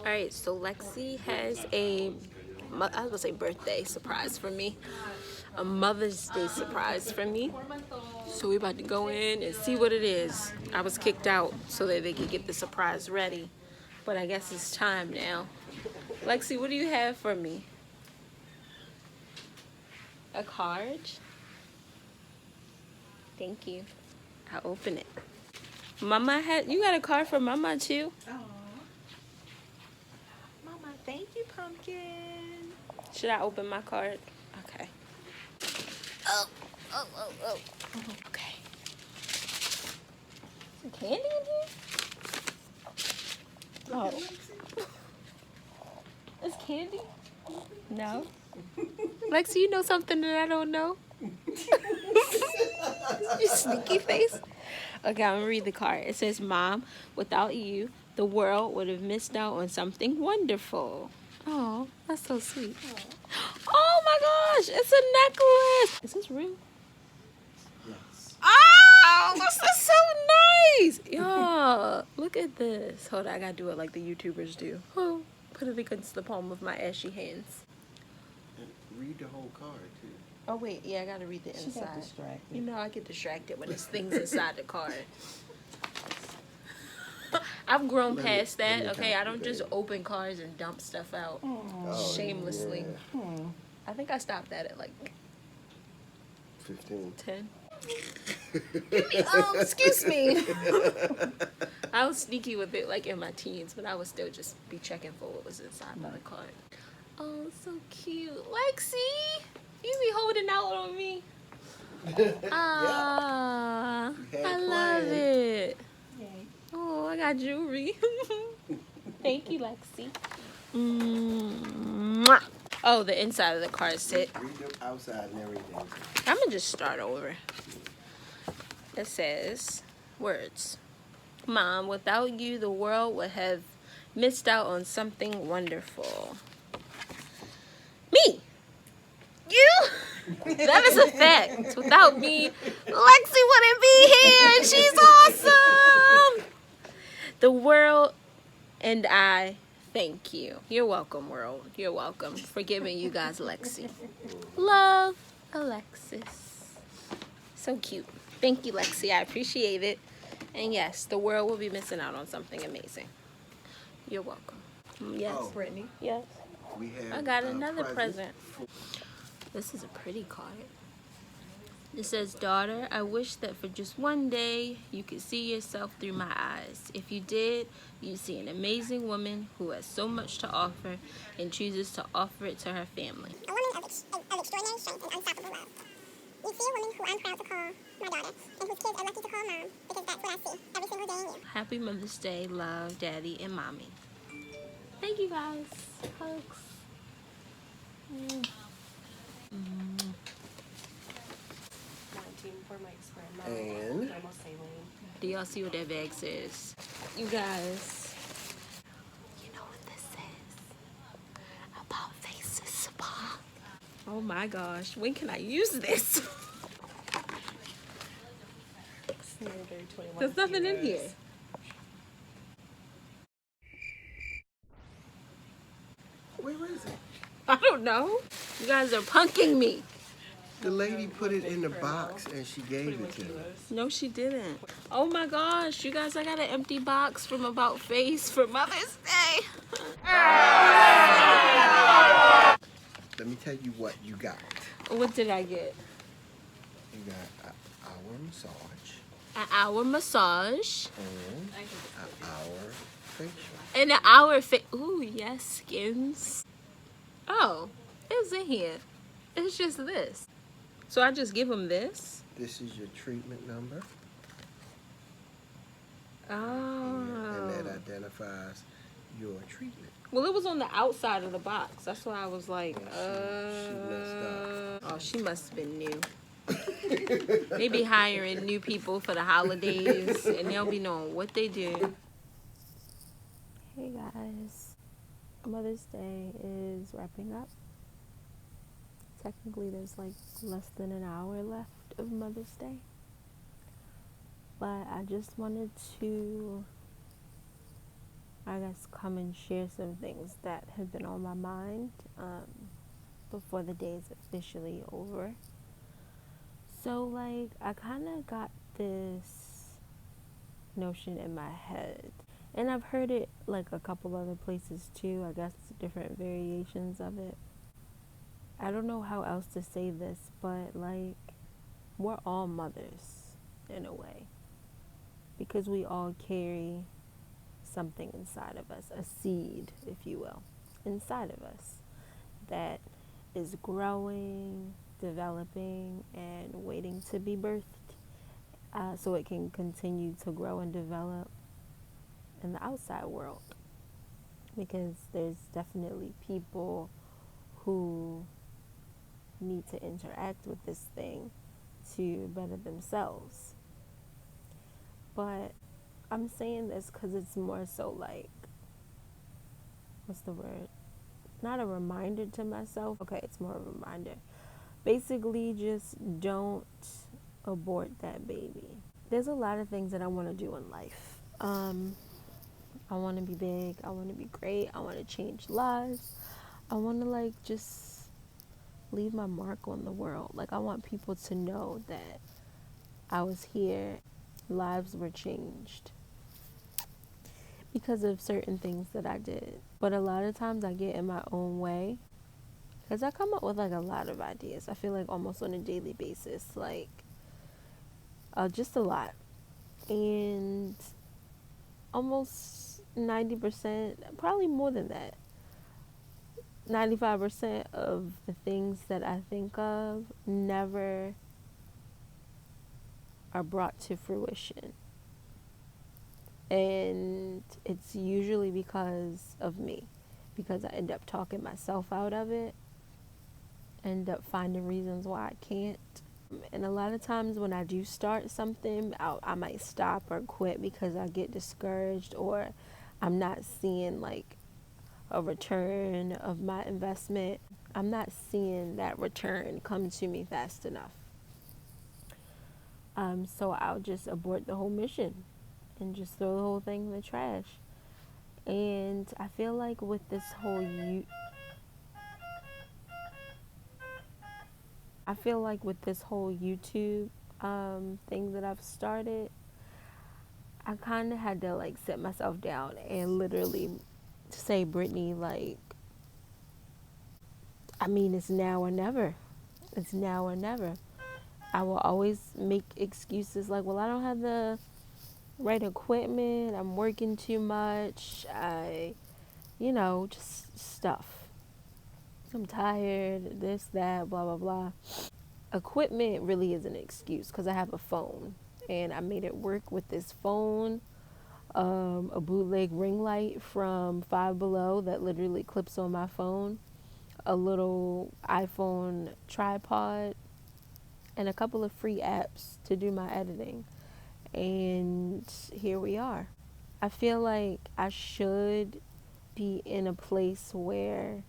Alright, so Lexi has I was gonna say birthday surprise for me. A Mother's Day surprise for me. So we about to go in and see what it is. I was kicked out so that they could get the surprise ready. But I guess it's time now. Lexi, what do you have for me? A card? Thank you. I'll open it. Mama you got a card for Mama too? Aww. Mama, thank you, Pumpkin. Should I open my card? Okay. Oh. Okay. Some candy in here? Oh. Is candy? No. Lexi, you know something that I don't know? You sneaky face. Okay, I'm gonna read the card. It says, Mom, without you, the world would have missed out on something wonderful. Oh, that's so sweet. Oh my gosh, it's a necklace. Is this real? Yes. Oh, this is so nice. Yeah, look at this. Hold on, I gotta do it like the YouTubers do. Oh, put it against the palm of my ashy hands. And read the whole card, too. Oh wait, yeah, I gotta read the inside. She got distracted. You know, I get distracted when there's things inside the card. I've grown past that, okay? I don't just open cards and dump stuff out shamelessly. Yeah. I think I stopped that at like 15. 10. Excuse me. I was sneaky with it like in my teens, but I would still just be checking for what was inside the card. Oh, so cute. Lexi, you be holding out on me. Ah, I love it. Yay. Oh, I got jewelry. Thank you, Lexi. Mwah. Oh, the inside of the card said. Read the outside and everything. I'm gonna just start over. It says, words. Mom, without you, the world would have missed out on something wonderful. Me. You? That is a fact. Without me, Lexi wouldn't be here, and she's awesome. The world and I thank you. You're welcome, world. You're welcome for giving you guys Lexi. Love, Alexis. So cute. Thank you, Lexi. I appreciate it. And yes, the world will be missing out on something amazing. You're welcome. Yes. Oh. Brittany. Yes. We have I got another present. This is a pretty card. It says, daughter, I wish that for just one day you could see yourself through my eyes. If you did, you'd see an amazing woman who has so much to offer and chooses to offer it to her family. A woman of extraordinary strength and unstoppable love. You see a woman who I'm proud to call my daughter, and whose kids are lucky to call mom, because that's what I see every single day in you. Happy Mother's Day, love, Daddy, and Mommy. Thank you, guys. Hugs. For Mike's grandma. And Grandma Saline. Do y'all see what that bag says? You guys, you know what this says? About faces spa. Oh my gosh, when can I use this? Standard 21 There's nothing in kilos. here. where is it? I don't know. You guys are punking me. The lady put it in the box and she gave 21 it to me. kilos. No, she didn't. Oh my gosh, you guys, I got an empty box from About Face for Mother's Day. Let me tell you what you got. What did I get? You got an hour massage An hour massage and an hour facial. and an hour ooh, yes, skins. Oh, it's in here. It's just this. So I just give them this? This is your treatment number. Oh. And that identifies your treatment. Well, it was on the outside of the box. That's why I was like, She messed up. Oh, she must have been new. They be hiring new people for the holidays, and they'll be knowing what they do. Hey guys, Mother's Day is wrapping up. Technically, there's like less than an hour left of Mother's Day. But I just wanted to I guess, come and share some things that have been on my mind before the day is officially over. So, like, I kind of got this notion in my head, and I've heard it like a couple other places too, I guess different variations of it. I don't know how else to say this, but like, we're all mothers in a way, because we all carry something inside of us, a seed, if you will, inside of us that is growing, developing, and waiting to be birthed, so it can continue to grow and develop in the outside world. Because there's definitely people who need to interact with this thing to better themselves. But I'm saying this because it's more so like, what's the word? Not a reminder to myself. Okay, it's more of a reminder. Basically, just don't abort that baby. There's a lot of things that I want to do in life. I want to be big. I want to be great. I want to change lives. I want to like just leave my mark on the world. Like, I want people to know that I was here, lives were changed because of certain things that I did. But a lot of times I get in my own way because I come up with like a lot of ideas. I feel like almost on a daily basis, like just a lot. And almost 90%, probably more than that, 95% of the things that I think of never are brought to fruition. And it's usually because of me, because I end up talking myself out of it, end up finding reasons why I can't. And a lot of times when I do start something, I might stop or quit because I get discouraged, or I'm not seeing like a return of my investment. I'm not seeing that return come to me fast enough. So I'll just abort the whole mission and just throw the whole thing in the trash. And I feel like with this whole YouTube thing that I've started, I kind of had to like sit myself down and literally say, Brittany, like, I mean, it's now or never. It's now or never. I will always make excuses like, well, I don't have the right equipment, I'm working too much, just stuff. I'm tired, this, that, blah, blah, blah. Equipment really is an excuse because I have a phone and I made it work with this phone, a bootleg ring light from Five Below that literally clips on my phone, a little iPhone tripod, and a couple of free apps to do my editing. And here we are. I feel like I should be in a place where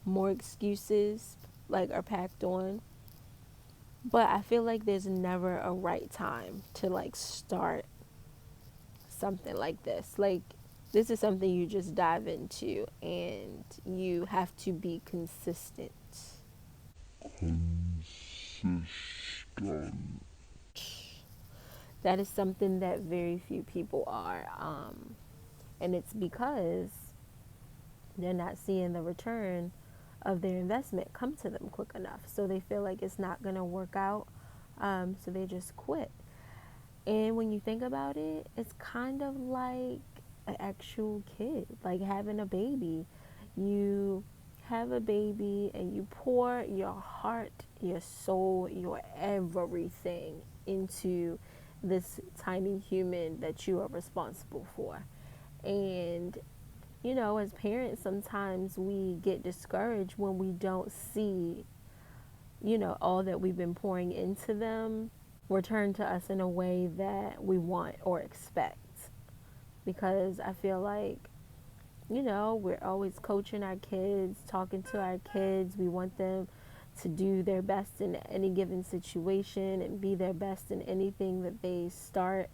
more excuses like are packed on, but I feel like there's never a right time to like start something like this. Like, this is something you just dive into and you have to be consistent. That is something that very few people are. And it's because they're not seeing the return of their investment come to them quick enough. So they feel like it's not going to work out. So they just quit. And when you think about it, it's kind of like an actual kid, like having a baby. You have a baby and you pour your heart, your soul, your everything into this tiny human that you are responsible for. And as parents, sometimes we get discouraged when we don't see, all that we've been pouring into them return to us in a way that we want or expect. Because I feel like, we're always coaching our kids, talking to our kids. We want them to do their best in any given situation and be their best in anything that they start.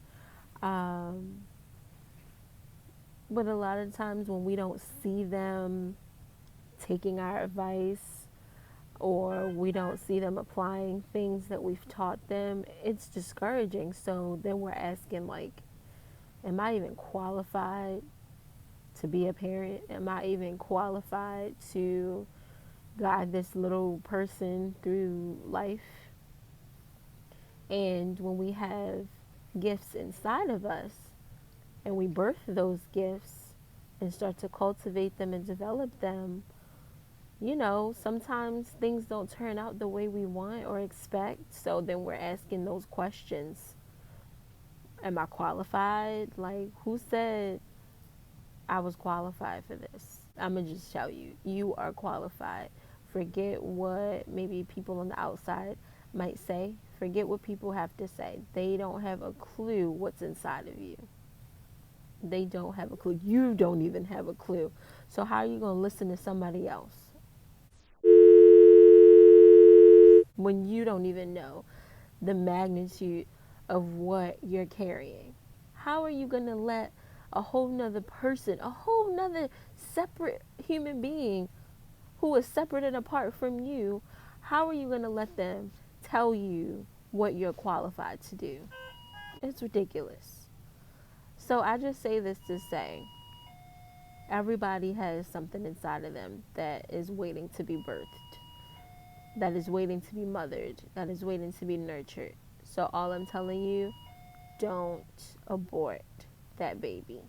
But a lot of times when we don't see them taking our advice, or we don't see them applying things that we've taught them, it's discouraging. So then we're asking, like, am I even qualified to be a parent? Am I even qualified to guide this little person through life? And when we have gifts inside of us and we birth those gifts and start to cultivate them and develop them, you know, sometimes things don't turn out the way we want or expect. So then we're asking those questions. Am I qualified? Like, who said I was qualified for this? I'm going to just tell you, you are qualified. Forget what maybe people on the outside might say. Forget what people have to say. They don't have a clue what's inside of you. They don't have a clue. You don't even have a clue. So how are you going to listen to somebody else when you don't even know the magnitude of what you're carrying? How are you going to let a whole nother person, a whole nother separate human being who is separate and apart from you, how are you going to let them tell you what you're qualified to do? It's ridiculous. So I just say this to say, everybody has something inside of them that is waiting to be birthed, that is waiting to be mothered, that is waiting to be nurtured. So all I'm telling you, don't abort that baby.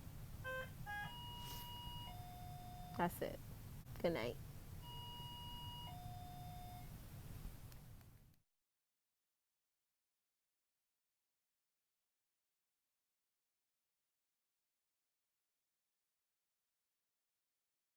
That's it. Good night.